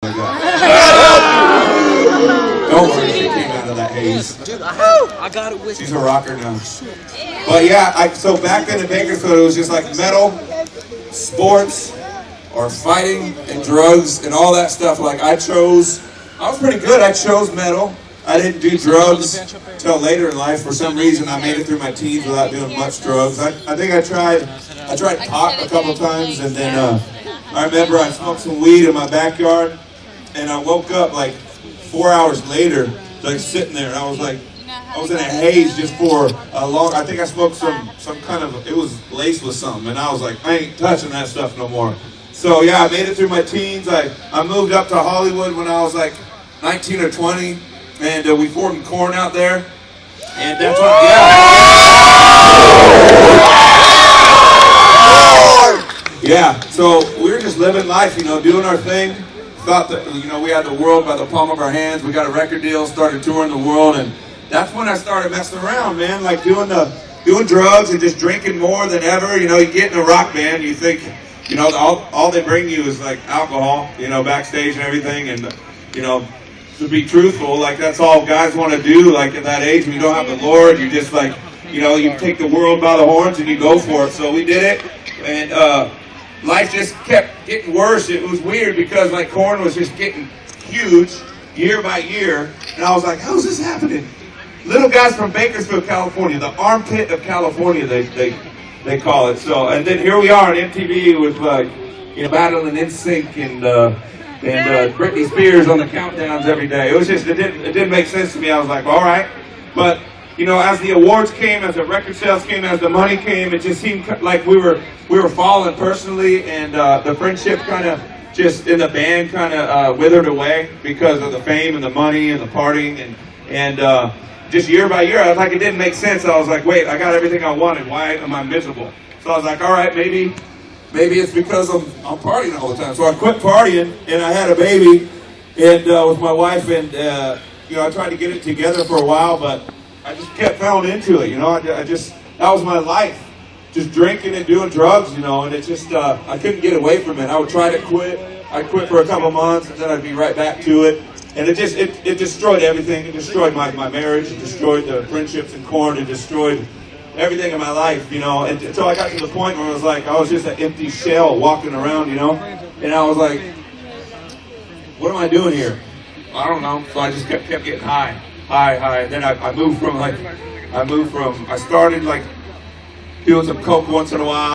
like that. Don't worry, she came out of that haze. Dude, I got it with She's a rocker now. But yeah, so back then in Bakersfield, it was just like metal, sports, or fighting and drugs and all that stuff. Like I was pretty good. I chose metal. I didn't do drugs until later in life. For some reason, I made it through my teens without doing much drugs. I think I tried pot a couple times, and then I remember I smoked some weed in my backyard, and I woke up like 4 hours later, like sitting there, and I was in a haze just for a long. I think I smoked some kind of, it was laced with something, and I was like, I ain't touching that stuff no more. So yeah, I made it through my teens. I moved up to Hollywood when I was like 19 or 20. And we formed Corn out there, and that's what, yeah. So we were just living life, doing our thing. Thought that, we had the world by the palm of our hands. We got a record deal, started touring the world, and that's when I started messing around, man. Like doing drugs and just drinking more than ever. You get in a rock band, you think, all they bring you is like alcohol, backstage and everything, and to be truthful, like that's all guys want to do, like at that age when you don't have the Lord, you just like, you take the world by the horns and you go for it. So we did it, and life just kept getting worse. It was weird because like Corn was just getting huge year by year, and I was like, how's this happening? Little guys from Bakersfield, California, the armpit of California, they call it. So, and then here we are on MTV with like, battling NSYNC and Britney Spears on the countdowns every day. It was just, it didn't make sense to me. I was like, all right. But, as the awards came, as the record sales came, as the money came, it just seemed like we were falling personally, and the friendship kind of just in the band kind of withered away because of the fame and the money and the partying and just year by year, I was like, it didn't make sense. I was like, wait, I got everything I wanted. Why am I miserable? So I was like, all right, maybe it's because I'm partying all the time. So I quit partying, and I had a baby, and with my wife, and I tried to get it together for a while, but I just kept falling into it. That was my life, just drinking and doing drugs, and it just I couldn't get away from it. I would try to quit. I'd quit for a couple months, and then I'd be right back to it, and it destroyed everything. It destroyed my marriage. It destroyed the friendships in Corn. It destroyed everything in my life, until I got to the point where I was just an empty shell walking around, and I was like, what am I doing here? I don't know. So I just kept getting high. And then I started like doing some coke once in a while.